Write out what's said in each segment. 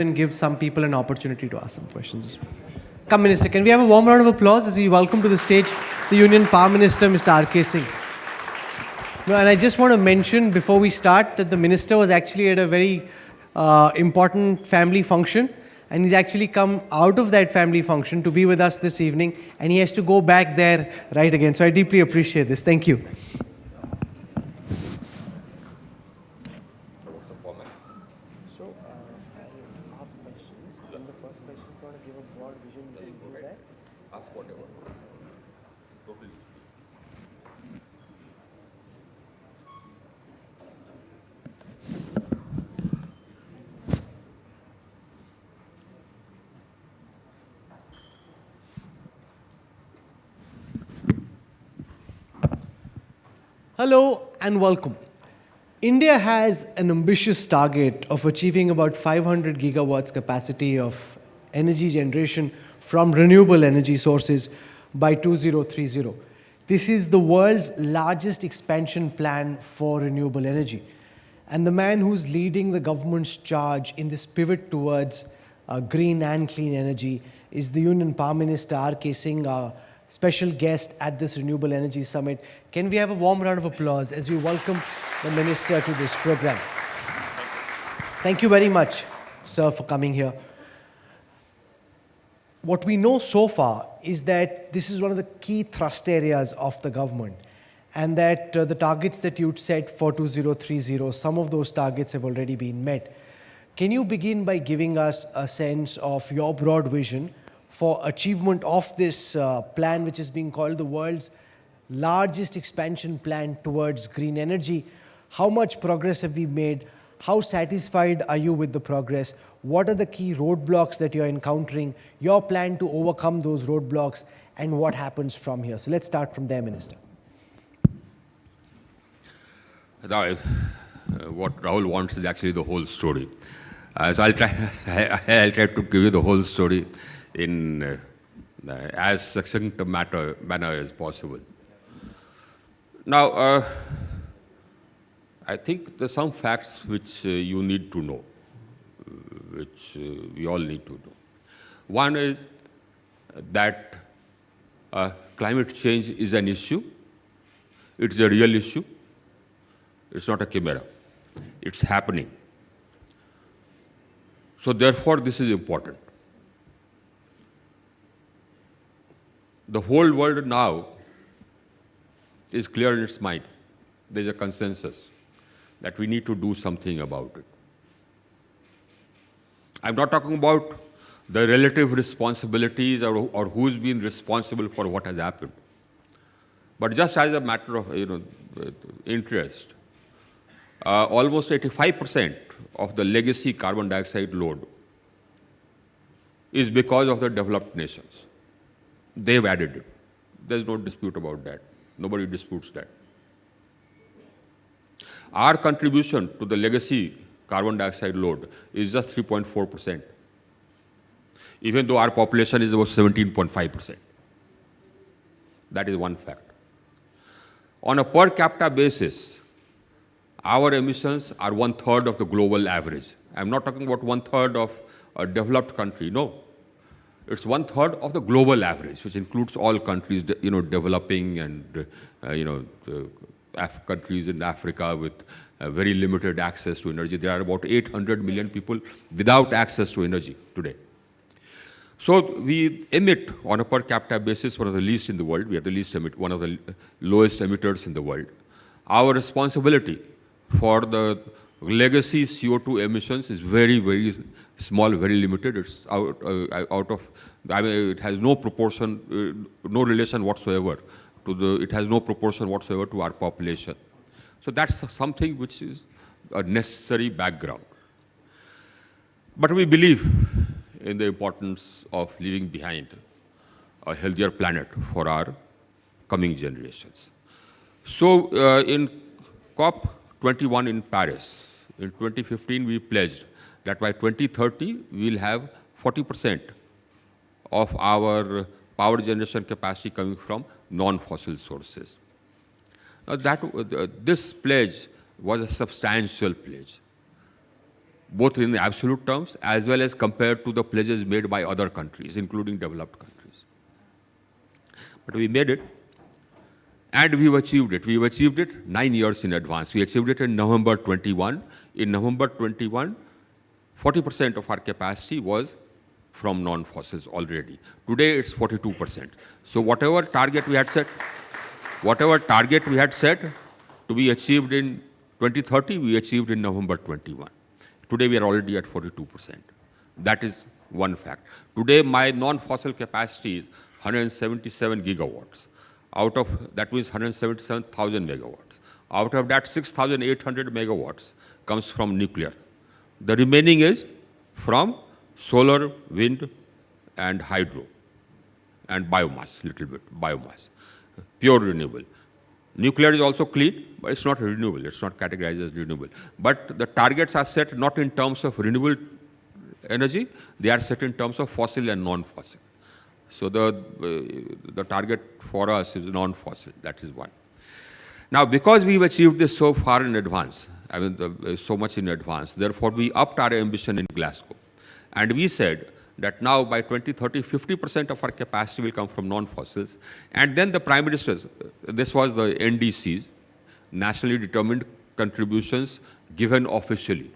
and give some people an opportunity to ask some questions. Come, Minister, can we have a warm round of applause as we welcome to the stage the Union Power Minister, Mr. R.K. Singh. No, and I just want to mention before we start that the Minister was actually at a very important family function, and he's actually come out of that family function to be with us this evening, and he has to go back there right again. So I deeply appreciate this. Thank you. Hello and welcome. India has an ambitious target of achieving about 500 gigawatts capacity of energy generation from renewable energy sources by 2030. This is the world's largest expansion plan for renewable energy. And the man who's leading the government's charge in this pivot towards green and clean energy is the Union Power Minister, R.K. Singh, our special guest at this Renewable Energy Summit. Can we have a warm round of applause as we welcome the Minister to this program? Thank you very much, sir, for coming here. What we know so far is that this is one of the key thrust areas of the government, and that the targets that you'd set for 2030, some of those targets have already been met. Can you begin by giving us a sense of your broad vision for achievement of this plan, which is being called the world's largest expansion plan towards green energy? How much progress have we made? How satisfied are you with the progress? What are the key roadblocks that you're encountering? Your plan to overcome those roadblocks, and what happens from here? So let's start from there, Minister. What Rahul wants is actually the whole story. So I'll try to give you the whole story in as succinct a manner as possible. Now, I think there's some facts which you need to know, which we all need to know. One is that climate change is an issue. It's a real issue. It's not a chimera. It's happening. So therefore, this is important. The whole world now is clear in its mind. There's a consensus that we need to do something about it. I'm not talking about the relative responsibilities or who's been responsible for what has happened. But just as a matter of interest, almost 85% of the legacy carbon dioxide load is because of the developed nations. They've added it. There's no dispute about that. Nobody disputes that. Our contribution to the legacy carbon dioxide load is just 3.4%, even though our population is about 17.5%. That is one fact. On a per capita basis, our emissions are 1/3 of the global average. I'm not talking about 1/3 of a developed country, no. It's 1/3 of the global average, which includes all countries, developing and, countries in Africa with very limited access to energy. There are about 800 million people without access to energy today. So we emit, on a per capita basis, one of the least in the world. We are the least one of the lowest emitters in the world. Our responsibility for the legacy CO2 emissions is very, very small, very limited. It's it has no proportion, no relation whatsoever it has no proportion whatsoever to our population. So that's something which is a necessary background. But we believe in the importance of leaving behind a healthier planet for our coming generations. So in COP21 in Paris, in 2015, we pledged that by 2030, we'll have 40% of our power generation capacity coming from non-fossil sources. Now this pledge was a substantial pledge. both in absolute terms as well as compared to the pledges made by other countries, including developed countries. But we made it, and we've achieved it. We've achieved it 9 years in advance. We achieved it in November 21. In November 21, 40% of our capacity was from non-fossils already. Today, it's 42%. So whatever target we had set to be achieved in 2030, we achieved in November 21. Today, we are already at 42%. That is one fact. Today, my non-fossil capacity is 177 gigawatts. Out of that means 177,000 megawatts. Out of that, 6,800 megawatts comes from nuclear. The remaining is from solar, wind, and hydro, and biomass, little bit, biomass, pure renewable. Nuclear is also clean, but it's not renewable. It's not categorized as renewable. But the targets are set not in terms of renewable energy. They are set in terms of fossil and non-fossil. So the target for us is non-fossil. That is one. Now, because we've achieved this so far in advance, so much in advance, therefore we upped our ambition in Glasgow. And we said that now by 2030, 50% of our capacity will come from non-fossils. And then the Prime Minister, this was the NDCs, Nationally Determined Contributions given officially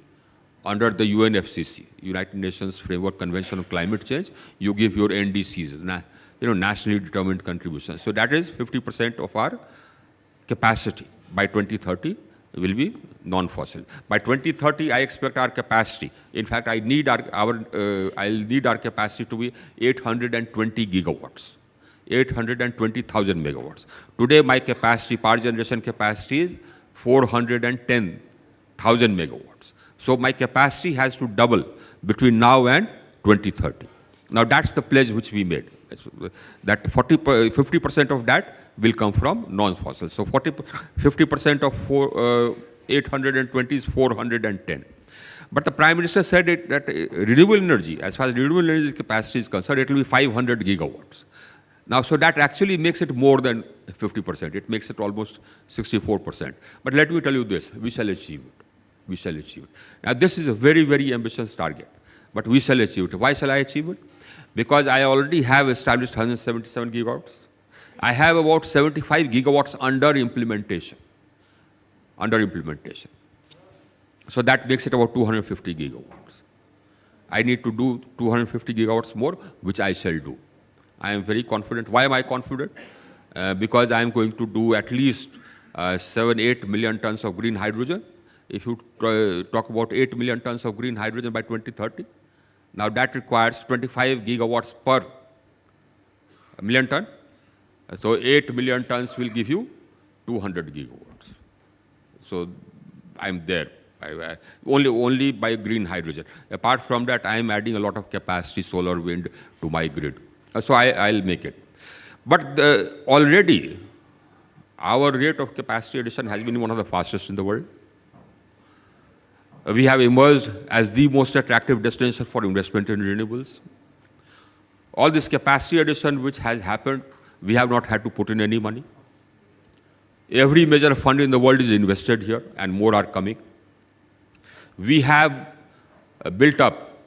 under the UNFCCC, United Nations Framework Convention on Climate Change. You give your NDCs, nationally determined contributions. So that is 50% of our capacity by 2030 will be non-fossil. By 2030, I expect our capacity. In fact, I'll need our capacity to be 820 gigawatts, 820,000 megawatts. Today, my capacity, power generation capacity is 410,000 megawatts. So my capacity has to double between now and 2030. Now that's the pledge which we made. That 50% of that will come from non-fossil. So 50% of 820 is 410. But the Prime Minister said that renewable energy, as far as renewable energy capacity is concerned, it will be 500 gigawatts. Now, so that actually makes it more than 50%. It makes it almost 64%. But let me tell you this, we shall achieve it. We shall achieve it. Now, this is a very, very ambitious target, but we shall achieve it. Why shall I achieve it? Because I already have established 177 gigawatts. I have about 75 gigawatts under implementation. So that makes it about 250 gigawatts. I need to do 250 gigawatts more, which I shall do. I am very confident. Why am I confident? Because I am going to do at least 7-8 million tons of green hydrogen. If you talk about 8 million tons of green hydrogen by 2030, now that requires 25 gigawatts per million ton. So 8 million tons will give you 200 gigawatts. So I'm there, only by green hydrogen. Apart from that, I am adding a lot of capacity, solar, wind to my grid. So I'll make it. But already, our rate of capacity addition has been one of the fastest in the world. We have emerged as the most attractive destination for investment in renewables. All this capacity addition which has happened, we have not had to put in any money. Every major fund in the world is invested here, and more are coming. We have built up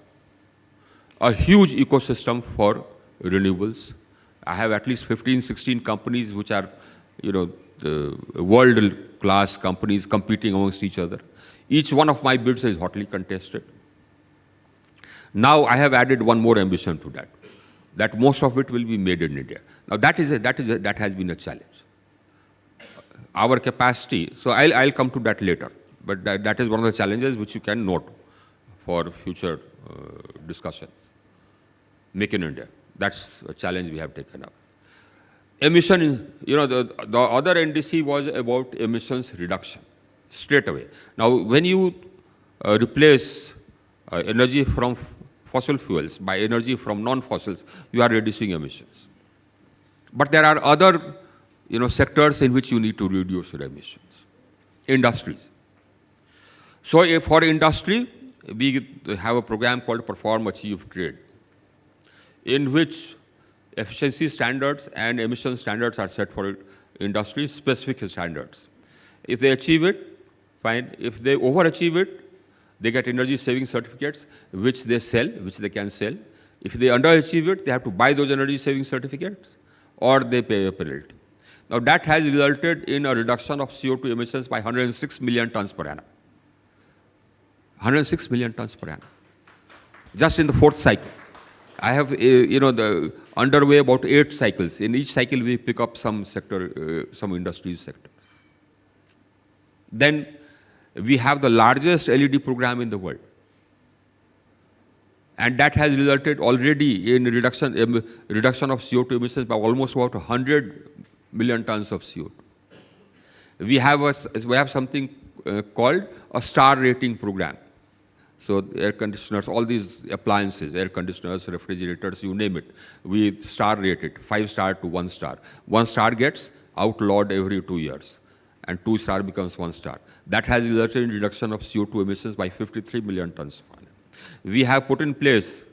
a huge ecosystem for renewables. I have at least 15, 16 companies which are, the world-class companies competing amongst each other. Each one of my bids is hotly contested. Now I have added one more ambition to that most of it will be made in India. Now that has been a challenge. Our capacity, so I'll come to that later, but that is one of the challenges which you can note for future discussions. Make in India, that's a challenge we have taken up. Emission, the other NDC was about emissions reduction, straight away. Now, when you replace energy from fossil fuels by energy from non-fossils, you are reducing emissions. But there are other, sectors in which you need to reduce your emissions. Industries. So, for industry, we have a program called Perform, Achieve, Trade, in which efficiency standards and emission standards are set for industry, specific standards. If they achieve it, fine. If they overachieve it, They get energy saving certificates, which they sell, which they can sell. If they underachieve it, they have to buy those energy saving certificates, or they pay a penalty. Now that has resulted in a reduction of CO2 emissions by 106 million tons per annum. 106 million tons per annum. Just in the 4th cycle. I have, the underway about 8 cycles. In each cycle, we pick up some sector, some industries sector. Then we have the largest LED program in the world. And that has resulted already in reduction of CO2 emissions by almost about 100 million tons of CO2. We have something called a star rating program. So air conditioners, all these appliances, air conditioners, refrigerators, you name it, we star rate it, 5-star to 1-star. 1-star gets outlawed every 2 years, and 2-star becomes 1-star. That has resulted in reduction of CO2 emissions by 53 million tons. We have put in place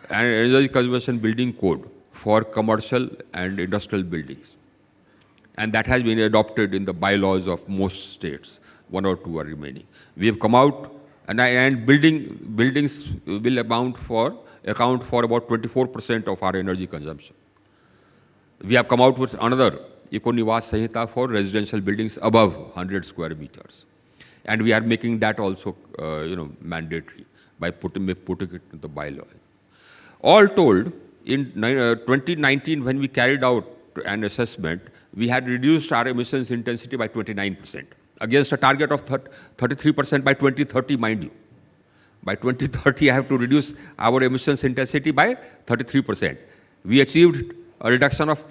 an energy conservation building code for commercial and industrial buildings. And that has been adopted in the bylaws of most states. 1 or 2 are remaining. We have come out, and buildings will account for about 24% of our energy consumption. We have come out with another Eco-Niwas Sanhita for residential buildings above 100 square meters. And we are making that also mandatory by putting it in the bylaw. All told, in 2019, when we carried out an assessment, we had reduced our emissions intensity by 29%, against a target of 33% by 2030, mind you. By 2030, I have to reduce our emissions intensity by 33%. We achieved a reduction of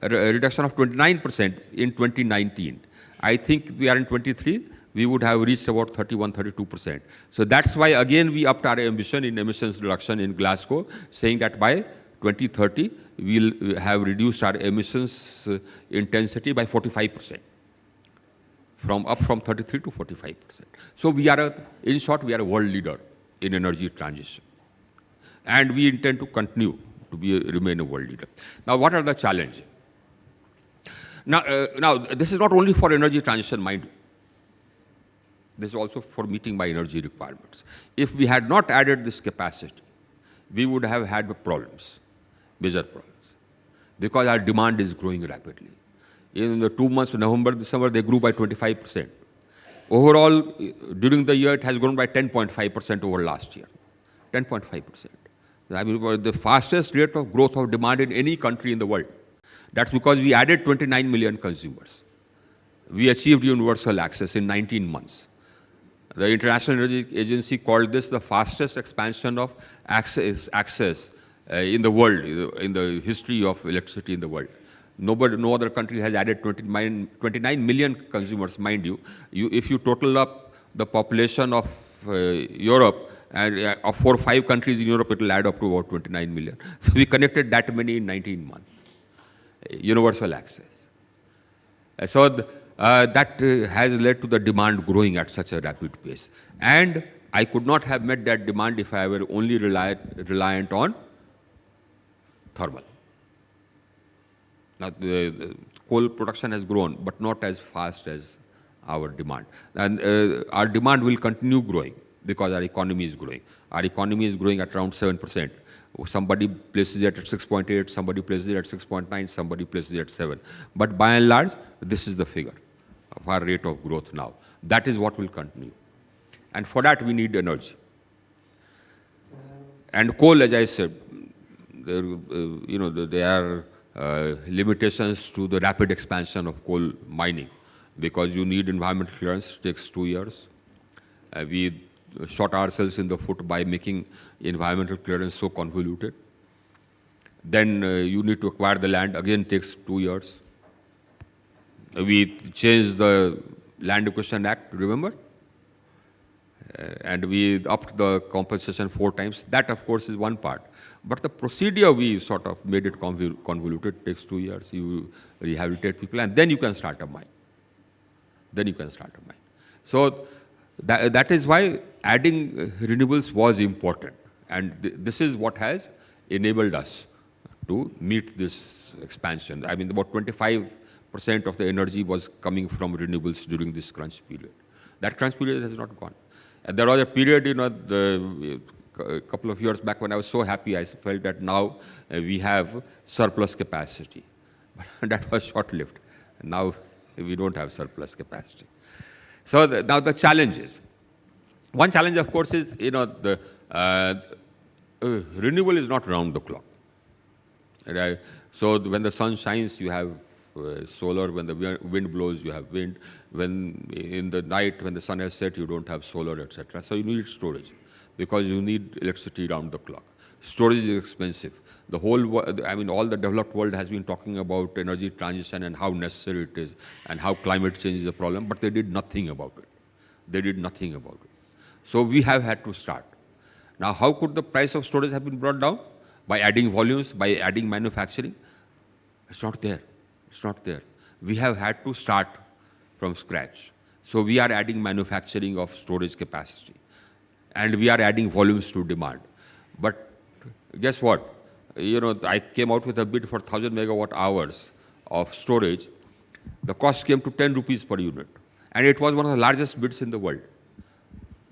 29% in 2019. I think we are in 23, we would have reached about 31, 32%. So that's why, again, we upped our ambition in emissions reduction in Glasgow, saying that by 2030, we'll have reduced our emissions intensity by 45%, up from 33 to 45%. So in short, we are a world leader in energy transition. And we intend to continue to remain a world leader. Now, what are the challenges? Now, this is not only for energy transition, mind you. This is also for meeting my energy requirements. If we had not added this capacity, we would have had problems, major problems, because our demand is growing rapidly. In the 2 months, November, December, they grew by 25%. Overall, during the year, it has grown by 10.5% over last year. 10.5%. I mean, the fastest rate of growth of demand in any country in the world. That's because we added 29 million consumers. We achieved universal access in 19 months. The International Energy Agency called this the fastest expansion of access in the world, in the history of electricity in the world. No other country has added 29 million consumers, mind you. If you total up the population of Europe, and of 4 or 5 countries in Europe, it will add up to about 29 million. So we connected that many in 19 months. Universal access. So that has led to the demand growing at such a rapid pace. And I could not have met that demand if I were only reliant on thermal. Now, the coal production has grown, but not as fast as our demand. And our demand will continue growing because our economy is growing. Our economy is growing at around 7%. Somebody places it at 6.8, somebody places it at 6.9, somebody places it at 7. But by and large, this is the figure of our rate of growth now. That is what will continue. And for that, we need energy. And coal, as I said, there are limitations to the rapid expansion of coal mining because you need environmental clearance. It takes 2 years. We shot ourselves in the foot by making environmental clearance so convoluted. Then you need to acquire the land. Again, takes 2 years. We changed the Land Acquisition Act, remember? And we upped the compensation 4 times. That, of course, is one part. But the procedure, we sort of made it convoluted. It takes 2 years. You rehabilitate people, and then you can start a mine. So that is why adding renewables was important. And this is what has enabled us to meet this expansion. I mean, about 25% of the energy was coming from renewables during this crunch period. That crunch period has not gone. And there was a period, a couple of years back when I was so happy, I felt that now we have surplus capacity. But that was short-lived. Now we don't have surplus capacity. So now the challenges. One challenge, of course, is, renewable is not round the clock. Right? So when the sun shines, you have solar. When the wind blows, you have wind. When in the night, when the sun has set, you don't have solar, etc. So you need storage because you need electricity round the clock. Storage is expensive. The whole, all the developed world has been talking about energy transition and how necessary it is and how climate change is a problem, but they did nothing about it. They did nothing about it. So we have had to start. Now, how could the price of storage have been brought down? By adding volumes, by adding manufacturing? It's not there. It's not there. We have had to start from scratch. So we are adding manufacturing of storage capacity. And we are adding volumes to demand. But guess what? I came out with a bid for 1,000 megawatt hours of storage. The cost came to 10 rupees per unit. And it was one of the largest bids in the world.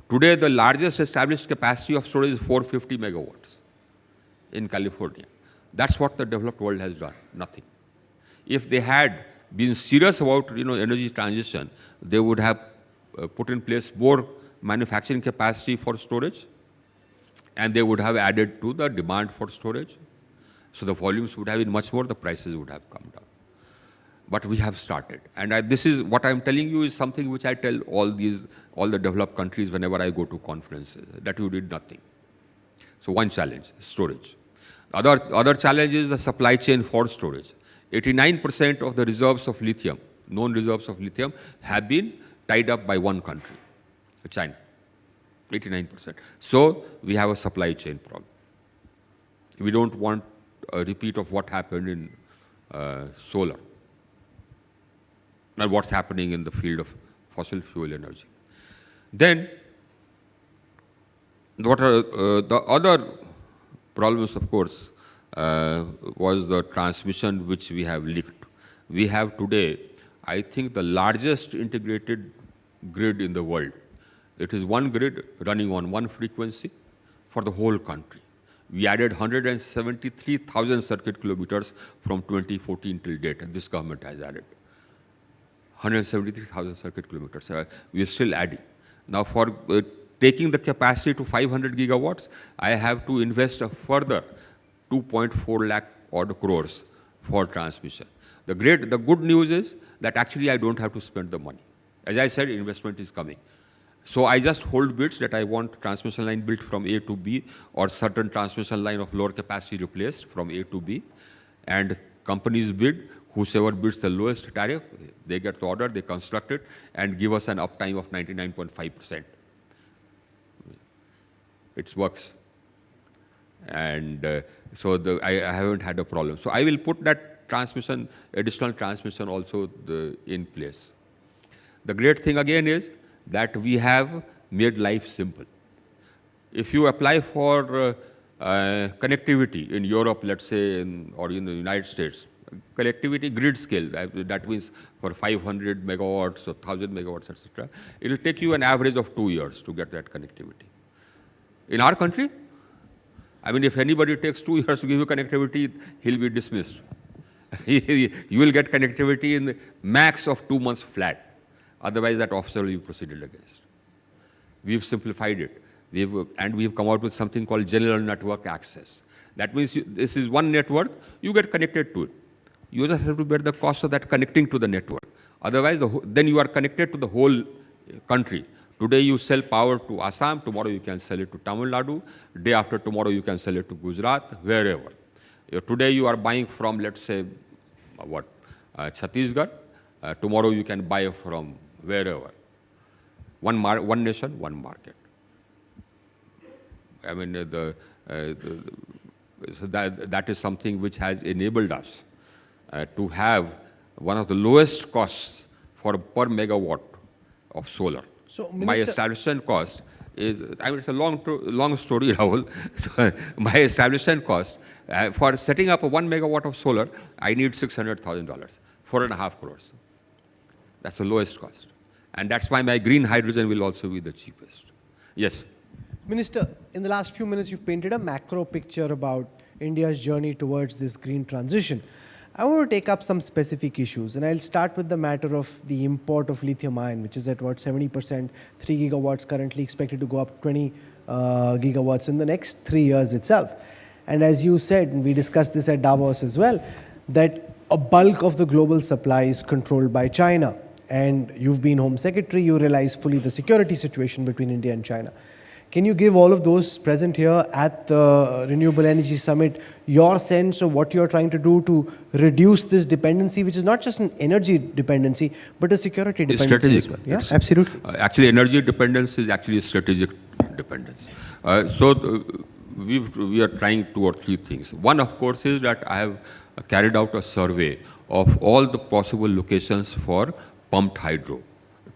Today, the largest established capacity of storage is 450 megawatts in California. That's what the developed world has done, nothing. If they had been serious about energy transition, they would have put in place more manufacturing capacity for storage, and they would have added to the demand for storage. So the volumes would have been much more, the prices would have come down. But we have started. And this is what I'm telling you is something which I tell all the developed countries whenever I go to conferences, that you did nothing. So one challenge, storage. Other challenge is the supply chain for storage. 89% of the reserves of lithium, known reserves of lithium, have been tied up by one country, China. 89%. So we have a supply chain problem. We don't want a repeat of what happened in solar, and what's happening in the field of fossil fuel energy. Then, what are the other problems, of course, was the transmission which we have leaked. We have today, I think, the largest integrated grid in the world. It is one grid running on one frequency for the whole country. We added 173,000 circuit kilometers from 2014 till date, and this government has added 173,000 circuit kilometers. We are still adding. Now, for taking the capacity to 500 gigawatts, I have to invest a further 2.4 lakh odd crores for transmission. The good news is that actually I don't have to spend the money. As I said, investment is coming. So I just hold bids that I want transmission line built from A to B or certain transmission line of lower capacity replaced from A to B. And companies bid, whosoever bids the lowest tariff, they get the order, they construct it, and give us an uptime of 99.5%. It works. And so I haven't had a problem. So I will put that transmission, additional transmission also in place. The great thing again is that we have made life simple. If you apply for connectivity in Europe, let's say, or in the United States, connectivity grid scale, that means for 500 megawatts or 1,000 megawatts, etc., it will take you an average of 2 years to get that connectivity. In our country, if anybody takes 2 years to give you connectivity, he'll be dismissed. You will get connectivity in the max of 2 months flat. Otherwise, that officer will be proceeded against. We've simplified it. We've come out with something called general network access. That means this is one network, you get connected to it. You just have to bear the cost of that connecting to the network. Otherwise, then you are connected to the whole country. Today you sell power to Assam, tomorrow you can sell it to Tamil Nadu, day after tomorrow you can sell it to Gujarat, wherever. Today you are buying from, let's say, Chhattisgarh, tomorrow you can buy from wherever. One nation, one market. So that is something which has enabled us to have one of the lowest costs for per megawatt of solar. So, my establishment cost is, it's a long story, Rahul. So my establishment cost, for setting up a 1 megawatt of solar, I need $600,000, 4.5 crores. That's the lowest cost. And that's why my green hydrogen will also be the cheapest. Yes. Minister, in the last few minutes, you've painted a macro picture about India's journey towards this green transition. I want to take up some specific issues, and I'll start with the matter of the import of lithium ion, which is at about 70%, 3 gigawatts currently, expected to go up 20 gigawatts in the next 3 years itself. And as you said, and we discussed this at Davos as well, that a bulk of the global supply is controlled by China. And you've been Home Secretary, you realize fully the security situation between India and China. Can you give all of those present here at the Renewable Energy Summit your sense of what you're trying to do to reduce this dependency, which is not just an energy dependency, but a security dependency as well? Yeah, absolutely. Actually, energy dependence is actually a strategic dependence. We are trying 2 or 3 things. One, of course, is that I have carried out a survey of all the possible locations for pumped hydro,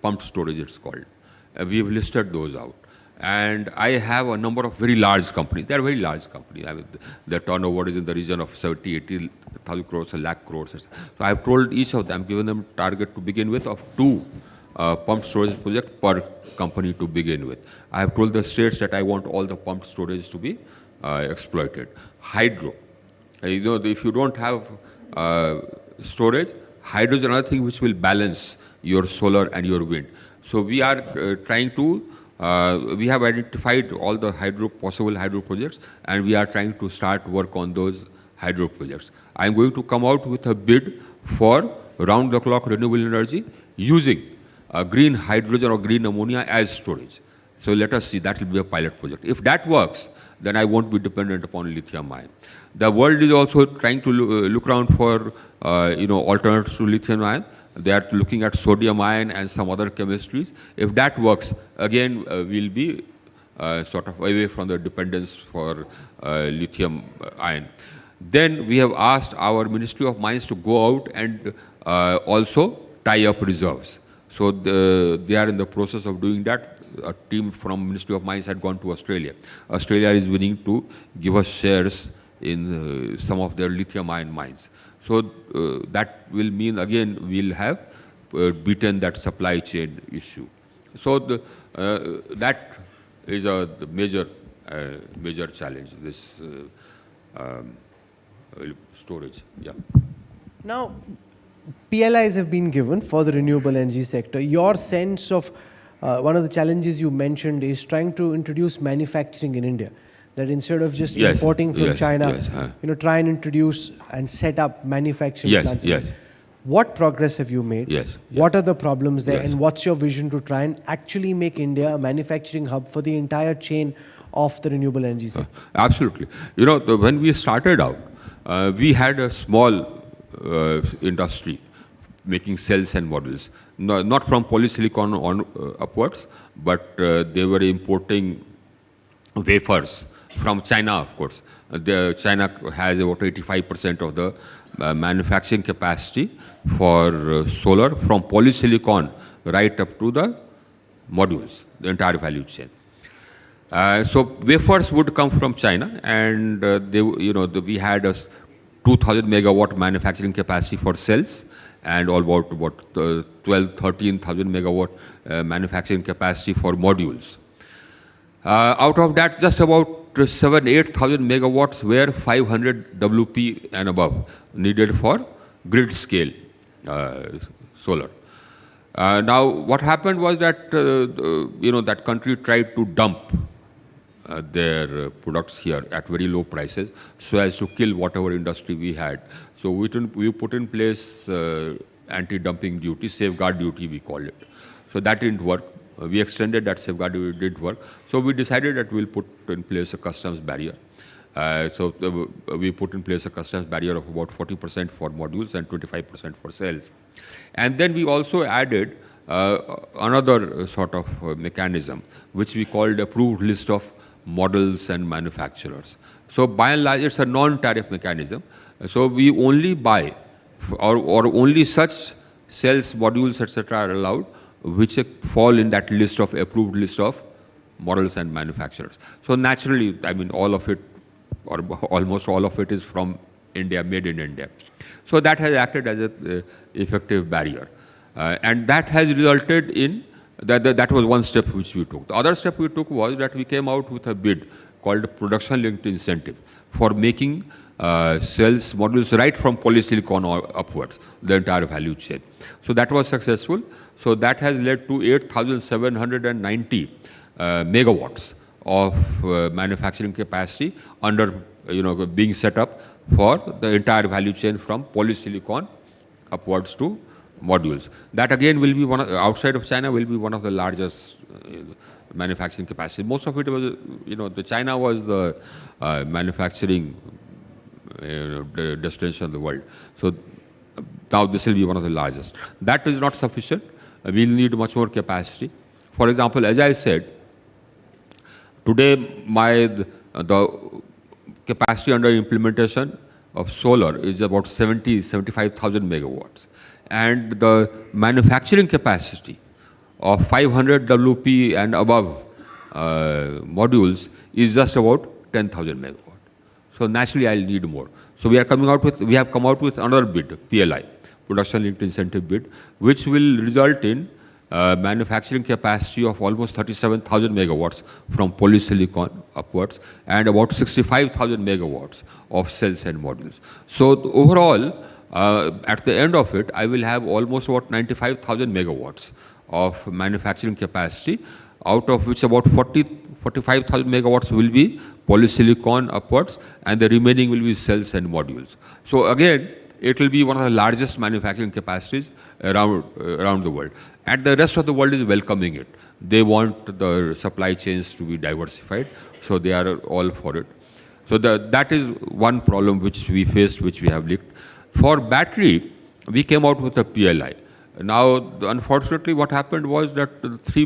pumped storage it's called. We have listed those out. And I have a number of very large companies. They are very large companies. I mean, their turnover is in the region of 70, 80,000 crores, a lakh crores. So I have told each of them, given them target to begin with of 2 pumped storage projects per company to begin with. I have told the states that I want all the pumped storage to be exploited. Hydro. You know, if you don't have storage, hydro is another thing which will balance your solar and your wind. So we are trying to, we have identified all the possible hydro projects, and we are trying to start work on those hydro projects. I am going to come out with a bid for round-the-clock renewable energy using green hydrogen or green ammonia as storage. So let us see, that will be a pilot project. If that works, then I won't be dependent upon lithium ion. The world is also trying to look around for alternatives to lithium ion. They are looking at sodium ion and some other chemistries. If that works, again, we'll be sort of away from the dependence for lithium ion. Then we have asked our Ministry of Mines to go out and also tie up reserves. So they are in the process of doing that. A team from Ministry of Mines had gone to Australia. Australia is willing to give us shares in some of their lithium ion mines. So that will mean, again, we'll have beaten that supply chain issue. So that is the major challenge, this storage. Yeah. Now, PLIs have been given for the renewable energy sector. Your sense of one of the challenges you mentioned is trying to introduce manufacturing in India. That instead of just importing from China, try and introduce and set up manufacturing plants. What progress have you made? What are the problems there? And what's your vision to try and actually make India a manufacturing hub for the entire chain of the renewable energy sector? Absolutely. When we started out, we had a small industry making cells and modules, not from polysilicon on upwards, but they were importing wafers from China, of course. China has about 85% of the manufacturing capacity for solar from polysilicon right up to the modules, the entire value chain. So wafers would come from China, and we had a 2,000 megawatt manufacturing capacity for cells, and about 13,000 megawatt manufacturing capacity for modules. Out of that, just about 8,000 megawatts were 500 WP and above needed for grid scale solar. Now, what happened was that that country tried to dump their products here at very low prices so as to kill whatever industry we had. So we put in place anti-dumping duty, safeguard duty we call it. So that didn't work. We extended that safeguard duty, it did work. So we decided that we'll put in place a customs barrier. We put in place a customs barrier of about 40% for modules and 25% for cells. And then we also added another sort of mechanism, which we called approved list of models and manufacturers. So by and large, it's a non-tariff mechanism. So we only buy or only such cells, modules, etc. are allowed which fall in that list of approved list of models and manufacturers. So naturally, I mean, all of it or almost all of it is from India, made in India. So that has acted as an effective barrier. And that has resulted in That was one step which we took. The other step we took was that we came out with a bid called production-linked incentive for making cells, modules right from polysilicon or upwards, the entire value chain. So that was successful. So that has led to 8,790 megawatts of manufacturing capacity under, being set up for the entire value chain from polysilicon upwards to modules. That again will be outside of China will be one of the largest manufacturing capacity. Most of it was, the China was the manufacturing destination of the world. So now this will be one of the largest. That is not sufficient. We'll need much more capacity. For example, as I said, today the capacity under implementation of solar is about 75,000 megawatts. And the manufacturing capacity of 500 WP and above modules is just about 10,000 megawatts. So naturally, I'll need more. So we have come out with another bid, PLI, production linked incentive bid, which will result in manufacturing capacity of almost 37,000 megawatts from polysilicon upwards and about 65,000 megawatts of cells and modules. So overall, at the end of it, I will have almost about 95,000 megawatts of manufacturing capacity, out of which about 45,000 megawatts will be polysilicon upwards, and the remaining will be cells and modules. So again, it will be one of the largest manufacturing capacities around the world. And the rest of the world is welcoming it. They want the supply chains to be diversified, so they are all for it. So that is one problem which we faced, which we have leaked. For battery, we came out with a PLI. Now, unfortunately, what happened was that three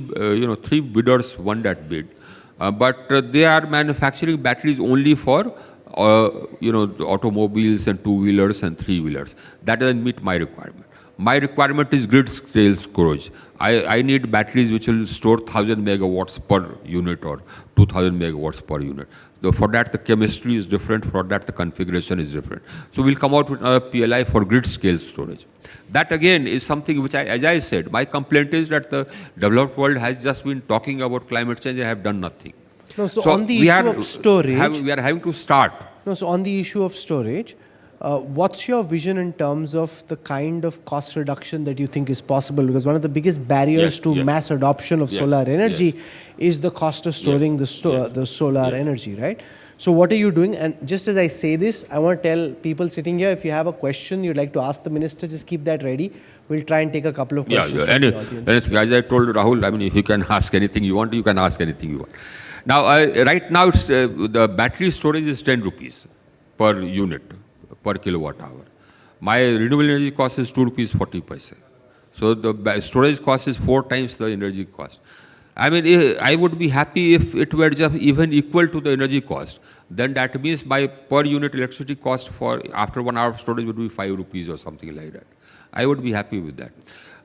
bidders won that bid, but they are manufacturing batteries only for automobiles and two-wheelers and three-wheelers. That doesn't meet my requirement. My requirement is grid scale storage. I need batteries which will store 1,000 megawatts per unit or 2,000 megawatts per unit. For that, the chemistry is different. For that, the configuration is different. So we'll come out with a PLI for grid scale storage. That again is something which, as I said, my complaint is that the developed world has just been talking about climate change and have done nothing. No, so on the issue of storage, we are having to start. No, so on the issue of storage, what's your vision in terms of the kind of cost reduction that you think is possible? Because one of the biggest barriers to mass adoption of solar energy is the cost of storing the solar energy, right? So what are you doing? And just as I say this, I want to tell people sitting here, if you have a question you'd like to ask the minister, just keep that ready. We'll try and take a couple of questions from the audience. As I told Rahul, I mean, you can ask anything you want, you can ask anything you want. Now, right now, the battery storage is 10 rupees per unit, per kilowatt hour. My renewable energy cost is 2 rupees 40 paise. So the storage cost is 4 times the energy cost. I mean, I would be happy if it were just even equal to the energy cost. Then that means my per unit electricity cost for after 1 hour of storage would be 5 rupees or something like that. I would be happy with that.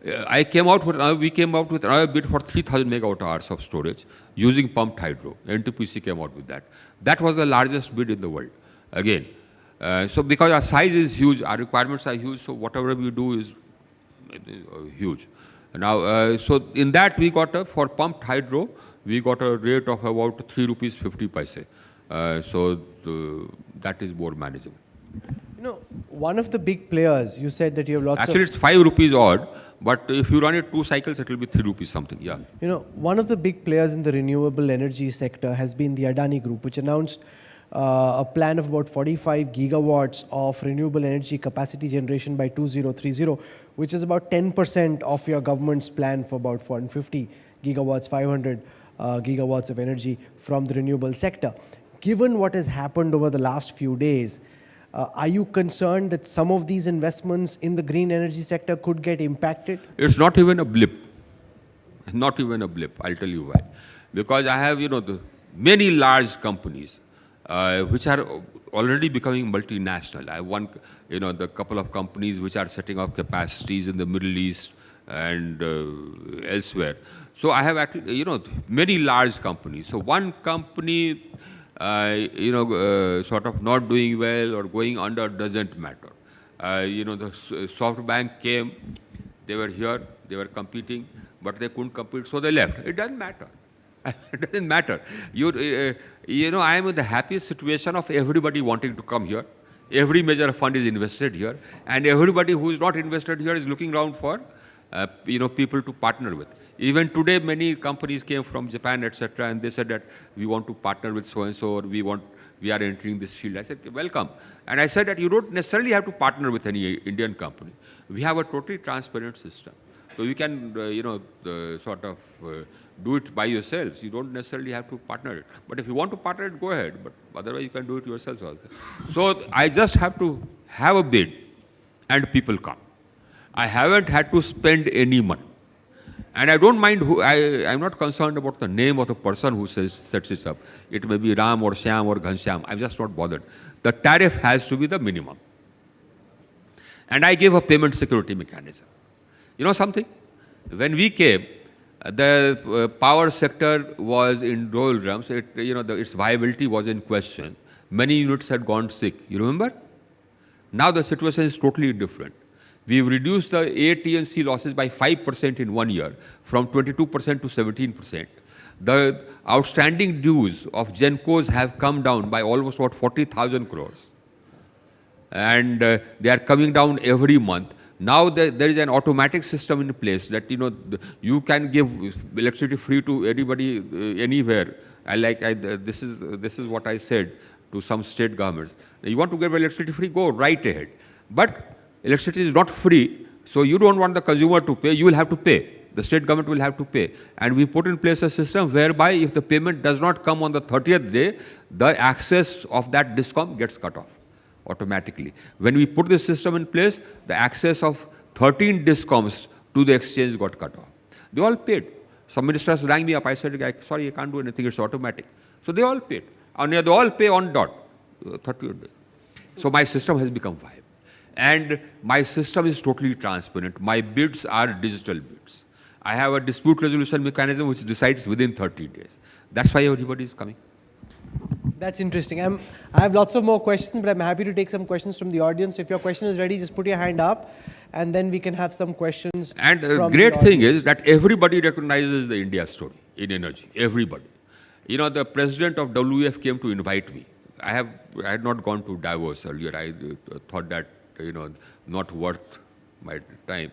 We came out with another bid for 3,000 megawatt hours of storage using pumped hydro. NTPC came out with that. That was the largest bid in the world. Again, so because our size is huge, our requirements are huge, so whatever we do is huge. Now, so in that we got for pumped hydro, we got a rate of about 3 rupees 50 paise. So that is more manageable. You know, one of the big players, you said that you have lots Actually, it's 5 rupees odd, but if you run it 2 cycles, it will be 3 rupees something, yeah. You know, one of the big players in the renewable energy sector has been the Adani Group, which announced a plan of about 45 gigawatts of renewable energy capacity generation by 2030, which is about 10% of your government's plan for about 450 gigawatts, 500 gigawatts of energy from the renewable sector. Given what has happened over the last few days, are you concerned that some of these investments in the green energy sector could get impacted? It's not even a blip. Not even a blip, I'll tell you why. Because I have, the many large companies which are already becoming multinational. I have one, the couple of companies which are setting up capacities in the Middle East and elsewhere. So I have actually, many large companies. So one company, sort of not doing well or going under doesn't matter. The SoftBank came, they were here, they were competing. but they couldn't compete, so they left. It doesn't matter. It doesn't matter. I am in the happiest situation of everybody wanting to come here. Every major fund is invested here, and everybody who is not invested here is looking around for, people to partner with. Even today, many companies came from Japan, etc., and they said that we want to partner with so-and-so, or we are entering this field. I said, welcome. And I said that you don't necessarily have to partner with any Indian company. We have a totally transparent system. So you can, do it by yourselves. You don't necessarily have to partner it. But if you want to partner it, go ahead. But otherwise, you can do it yourselves also. So I just have to have a bid, and people come. I haven't had to spend any money. And I don't mind I'm not concerned about the name of the person who sets it up. It may be Ram or Shyam or Ghanshyam. I'm just not bothered. The tariff has to be the minimum. And I give a payment security mechanism. You know something? When we came, the power sector was in doldrums. Its viability was in question. Many units had gone sick. You remember? Now the situation is totally different. We've reduced the AT&C losses by 5% in 1 year, from 22% to 17%. The outstanding dues of Gencos have come down by almost 40,000 crores. And they are coming down every month. Now there is an automatic system in place that you can give electricity free to anybody anywhere. This is what I said to some state governments. You want to give electricity free? Go right ahead. But electricity is not free, so you don't want the consumer to pay. You will have to pay. The state government will have to pay. And we put in place a system whereby if the payment does not come on the 30th day, the access of that DISCOM gets cut off automatically. When we put this system in place, the access of 13 DISCOMs to the exchange got cut off. They all paid. Some ministers rang me up. I said, sorry, I can't do anything. It's automatic. So they all paid. And they all pay on dot, 30th day. So my system has become viable. And my system is totally transparent. My bids are digital bids. I have a dispute resolution mechanism which decides within 30 days. That's why everybody is coming. That's interesting. I have lots of more questions, but I'm happy to take some questions from the audience. If your question is ready, just put your hand up, and then we can have some questions. And the great thing is that everybody recognizes the India story in energy. Everybody. The president of WEF came to invite me. I had not gone to Davos earlier. I thought that, not worth my time.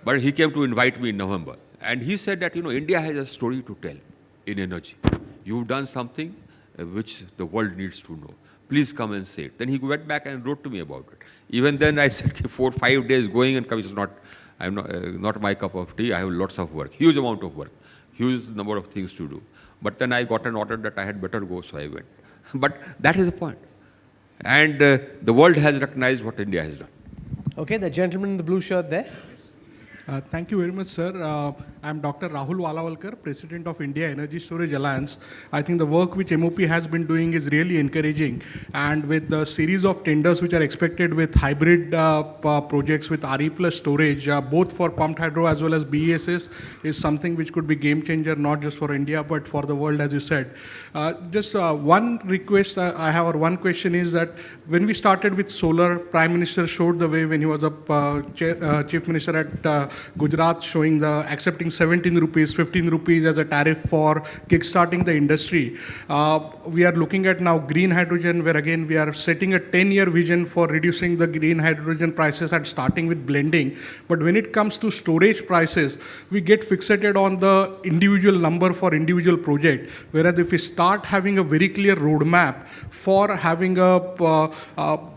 But he came to invite me in November. And he said that, India has a story to tell in energy. You've done something which the world needs to know. Please come and say it. Then he went back and wrote to me about it. Even then I said, 4 or 5 days going and coming is not my cup of tea. I have lots of work, huge amount of work, huge number of things to do. But then I got an order that I had better go, so I went. But that is the point. And the world has recognized what India has done. Okay, the gentleman in the blue shirt there. Thank you very much, sir. I'm Dr. Rahul Walawalkar, President of India Energy Storage Alliance. I think the work which MOP has been doing is really encouraging. And with the series of tenders which are expected with hybrid projects with RE plus storage, both for pumped hydro as well as BESS, is something which could be game changer, not just for India, but for the world, as you said. Just one request I have, or one question is that when we started with solar, Prime Minister showed the way when he was a Chief Minister at Gujarat, showing the accepting 17 rupees, 15 rupees as a tariff for kickstarting the industry. We are looking at now green hydrogen, where again we are setting a 10-year vision for reducing the green hydrogen prices and starting with blending. But when it comes to storage prices, we get fixated on the individual number for individual project. Whereas if we start having a very clear roadmap for having a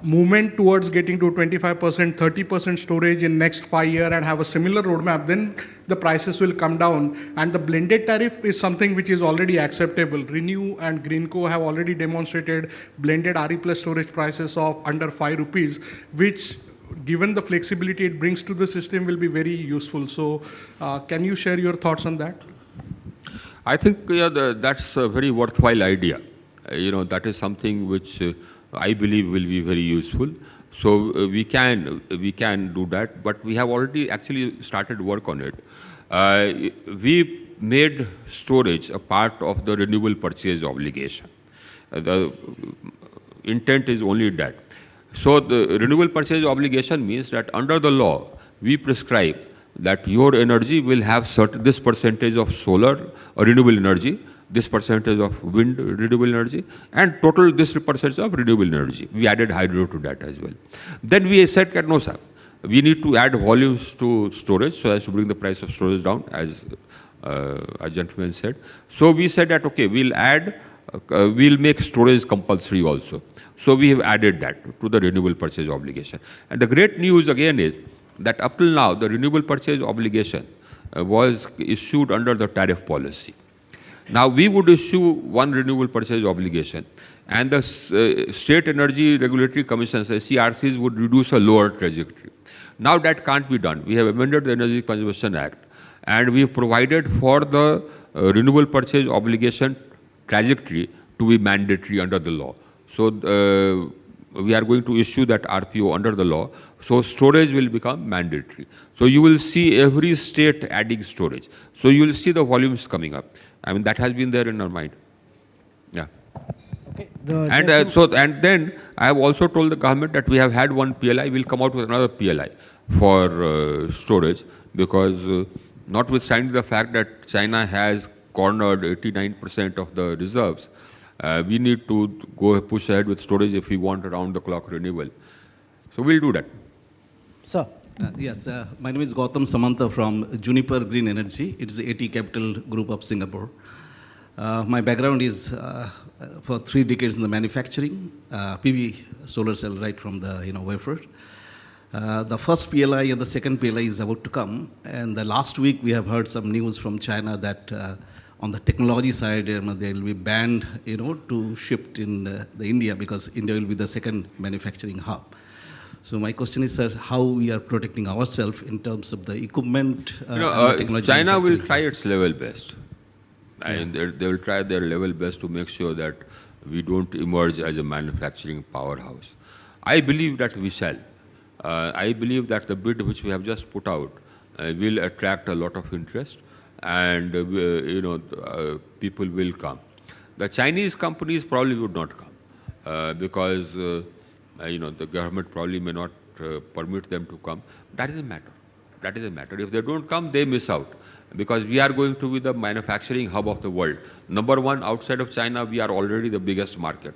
movement towards getting to 25%, 30% storage in next 5 years and have a similar roadmap, then the prices will come down. And the blended tariff is something which is already acceptable. Renew and Greenco have already demonstrated blended RE plus storage prices of under 5 rupees, which given the flexibility it brings to the system will be very useful. So can you share your thoughts on that? I think that's a very worthwhile idea. That is something which I believe will be very useful. So we can do that, but we have already actually started work on it. We made storage a part of the renewable purchase obligation. The intent is only that. So the renewable purchase obligation means that under the law, we prescribe that your energy will have this percentage of solar or renewable energy, this percentage of wind renewable energy, and total this percentage of renewable energy. We added hydro to that as well. Then we said, no sir, we need to add volumes to storage so as to bring the price of storage down, as a gentleman said. So we said that, okay, we'll make storage compulsory also. So we have added that to the renewable purchase obligation. And the great news again is that up till now, the renewable purchase obligation was issued under the tariff policy. Now we would issue one renewable purchase obligation, and the state energy regulatory commissions, SERCs, would reduce a lower trajectory. Now that can't be done. We have amended the Energy Conservation Act, and we have provided for the renewable purchase obligation trajectory to be mandatory under the law. So we are going to issue that RPO under the law. So storage will become mandatory. So you will see every state adding storage. So you will see the volumes coming up. I mean, that has been there in our mind. Yeah. Okay. And then I have also told the government that we have had one PLI. We'll come out with another PLI for storage, because notwithstanding the fact that China has cornered 89% of the reserves, we need to go push ahead with storage if we want around-the-clock renewable. So we'll do that. Sir. Yes, my name is Gautam Samanta from Juniper Green Energy. It is the AT Capital Group of Singapore. My background is for 3 decades in the manufacturing, PV solar cell right from the wafer. The first PLI and the second PLI is about to come. And the last week we have heard some news from China that on the technology side, they will be banned, to shift in the India, because India will be the second manufacturing hub. So my question is, sir, how we are protecting ourselves in terms of the equipment and the technology? China will try its level best. And they will try their level best to make sure that we don't emerge as a manufacturing powerhouse. I believe that we shall. I believe that the bid which we have just put out will attract a lot of interest, and people will come. The Chinese companies probably would not come because the government probably may not permit them to come. That is a matter. That is a matter. If they don't come, they miss out, because we are going to be the manufacturing hub of the world. Number one, outside of China, we are already the biggest market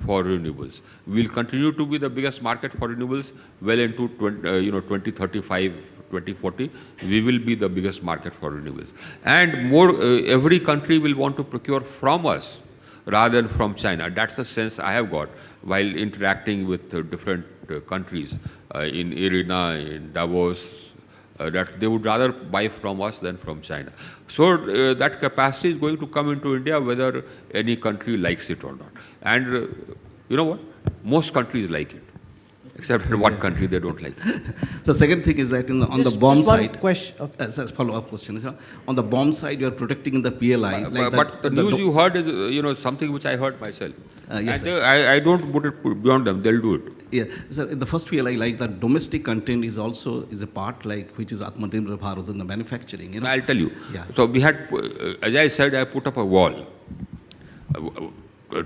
for renewables. We will continue to be the biggest market for renewables well into 2035, 2040. We will be the biggest market for renewables. And every country will want to procure from us rather than from China. That's the sense I have got while interacting with different countries in IRENA, in Davos, that they would rather buy from us than from China. So that capacity is going to come into India whether any country likes it or not. And you know what? Most countries like it, except in one country they don't like it. So second thing is that on the bomb side, question. Okay. follow-up question. On the bomb side, you are protecting the PLI. But the news you heard is something which I heard myself. Yes, and I don't put it beyond them. They'll do it. Yeah, so in the first PLI, like the domestic content is also a part, which is Atmanirbhar Bharat in the manufacturing. I'll tell you. Yeah. So we had, as I said, I put up a wall.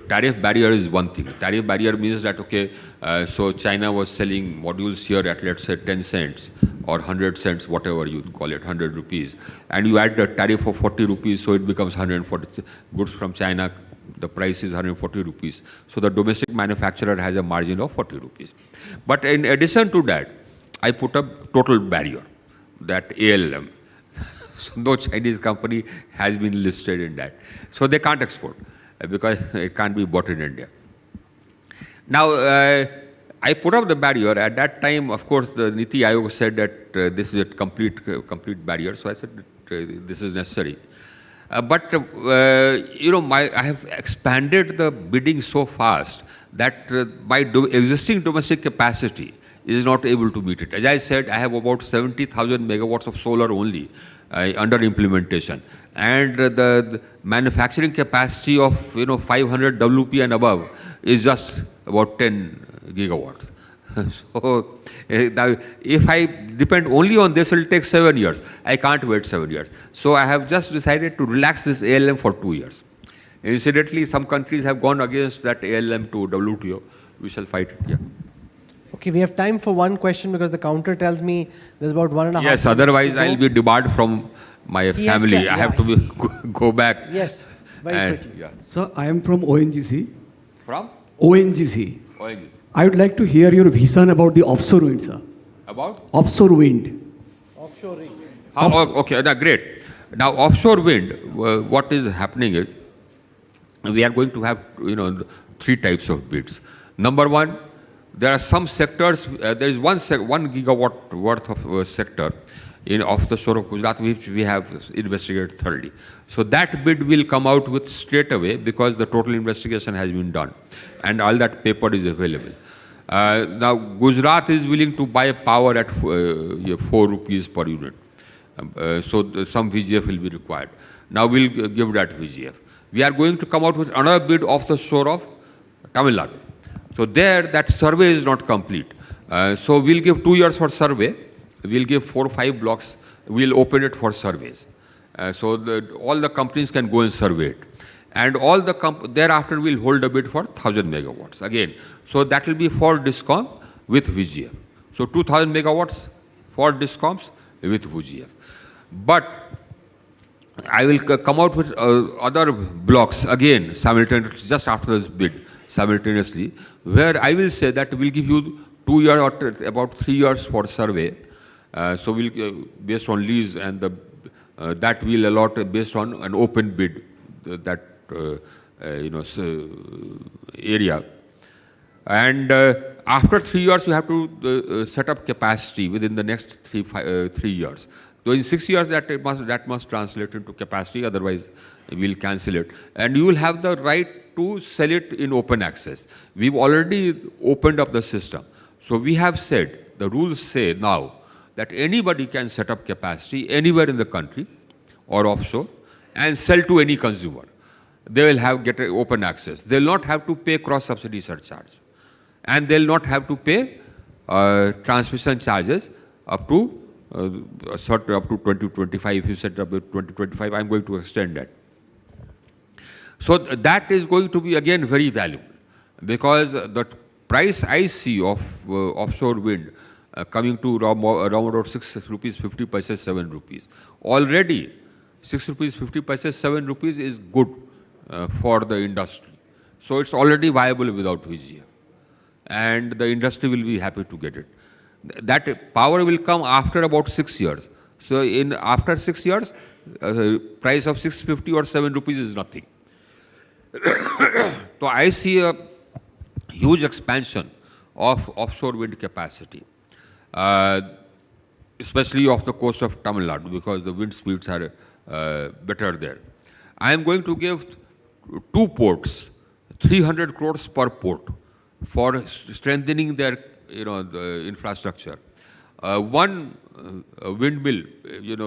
Tariff barrier is one thing. Tariff barrier means that, okay, so China was selling modules here at, let's say, 10 cents or 100 cents, whatever you call it, 100 rupees. And you add the tariff of 40 rupees, so it becomes 140. Goods from China, the price is 140 rupees. So the domestic manufacturer has a margin of 40 rupees. But in addition to that, I put up total barrier, that ALM. So no Chinese company has been listed in that. So they can't export, because it can't be bought in India. Now, I put up the barrier. At that time, of course, the Niti Aayog said that this is a complete barrier. So I said that, this is necessary. But I have expanded the bidding so fast that my existing domestic capacity is not able to meet it. As I said, I have about 70,000 megawatts of solar only under implementation. And the manufacturing capacity of 500 WP and above is just about 10 gigawatts. So now if I depend only on this, it will take 7 years. I can't wait 7 years. So I have just decided to relax this ALM for 2 years. Incidentally, some countries have gone against that ALM to WTO. We shall fight it. Yeah. Okay, we have time for one question because the counter tells me there's about 1.5 Yes, minutes otherwise to go. I'll be debarred from my He has family. to- I have yeah. to be, go back. Yes, very and- quickly. Yeah. Sir, I am from ONGC. From? ONGC. ONGC. I would like to hear your vision about the offshore wind, sir. About? Offshore wind. Offshore rigs. Okay, great. Now, offshore wind, what is happening is, we are going to have, three types of bids. Number one, there are some sectors, there is 1 gigawatt worth of sector off the shore of Gujarat, which we have investigated thoroughly. So that bid will come out with straight away because the total investigation has been done and all that paper is available. Now, Gujarat is willing to buy power at 4 rupees per unit. So some VGF will be required. Now we'll give that VGF. We are going to come out with another bid off the shore of Tamil Nadu. So there, that survey is not complete. So we'll give 2 years for survey. We'll give 4 or 5 blocks. We'll open it for surveys. So all the companies can go and survey it. And all the thereafter we'll hold a bid for 1,000 megawatts again. So that will be for DISCOM with VGF. So 2,000 megawatts for DISCOMs with VGF. But I will come out with other blocks again simultaneously, just after this bid, simultaneously, where I will say that we'll give you 2 years or about 3 years for survey. So we'll based on lease and that will allot based on an open bid that area. And after 3 years, you have to set up capacity within the next 3 years. So in 6 years, that must translate into capacity, otherwise we'll cancel it. And you will have the right to sell it in open access. We've already opened up the system. So we have said, the rules say now, that anybody can set up capacity anywhere in the country or offshore and sell to any consumer. They will get open access. They will not have to pay cross-subsidy surcharge. And they will not have to pay transmission charges up to up to 2025. If you set up 2025, I'm going to extend that. So that is going to be again very valuable because the price I see of offshore wind coming to around about 6 rupees 50 paise, 7 rupees. Already 6 rupees 50 paise, 7 rupees is good for the industry. So it's already viable without VGF. And the industry will be happy to get it. That power will come after about 6 years. So after 6 years, price of 650 or 7 rupees is nothing. So I see a huge expansion of offshore wind capacity, especially off the coast of Tamil Nadu because the wind speeds are better there. I am going to give 2 ports, 300 crores per port for strengthening their the infrastructure. One windmill,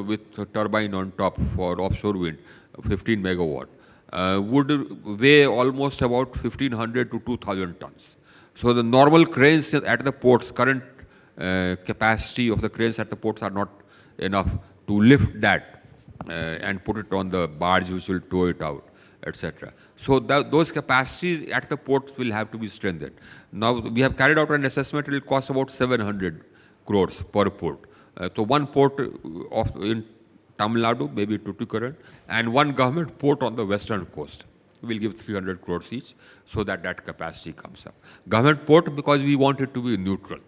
with a turbine on top for offshore wind, 15 megawatt, would weigh almost about 1,500 to 2,000 tons. So the normal cranes at the ports, current capacity of the cranes at the ports are not enough to lift that and put it on the barge which will tow it out, etc. So those capacities at the ports will have to be strengthened. Now we have carried out an assessment. It will cost about 700 crores per port. So one port in Tamil Nadu, maybe Tuticorin, and one government port on the western coast. We will give 300 crores each so that capacity comes up. Government port because we want it to be neutral,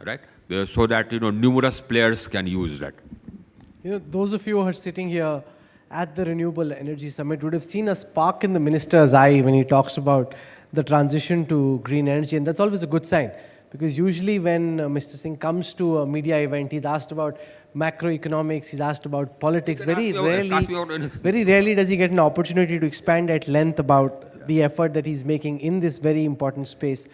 right? So that numerous players can use that. Those of you who are sitting here at the Renewable Energy Summit would have seen a spark in the minister's eye when he talks about the transition to green energy, and that's always a good sign because usually when Mr. Singh comes to a media event, he's asked about macroeconomics, he's asked about politics. Very rarely does he get an opportunity to expand at length about the effort that he's making in this very important space.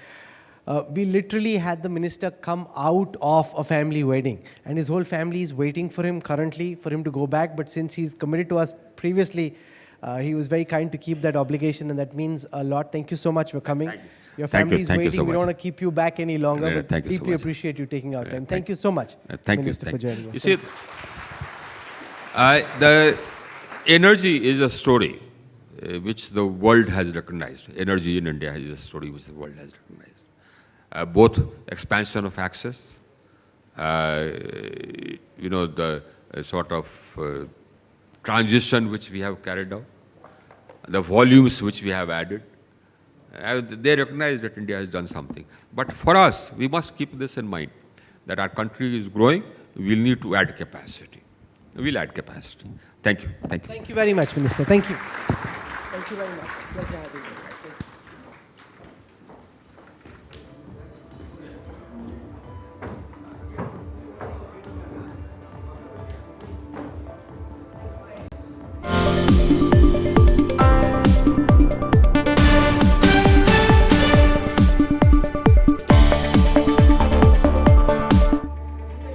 We literally had the minister come out of a family wedding and his whole family is waiting for him currently for him to go back. But since he's committed to us previously, he was very kind to keep that obligation and that means a lot. Thank you so much for coming. Your family is waiting. We don't want to keep you back any longer, but deeply appreciate you taking out time. Thank you so much, Minister, for joining us. You see, the energy is a story which the world has recognized. Energy in India is a story which the world has recognized. both expansion of access, the sort of transition which we have carried out, the volumes which we have added. They recognize that India has done something. But for us, we must keep this in mind, that our country is growing, we'll need to add capacity. We'll add capacity. Thank you. Thank you. Thank you very much, Minister. Thank you. Thank you very much. Pleasure having you.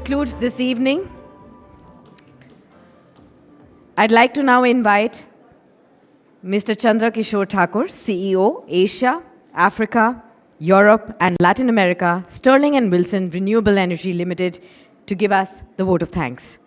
Concludes this evening. I'd like to now invite Mr. Chandra Kishore Thakur, CEO, Asia, Africa, Europe and Latin America, Sterling and Wilson Renewable Energy Limited, to give us the vote of thanks.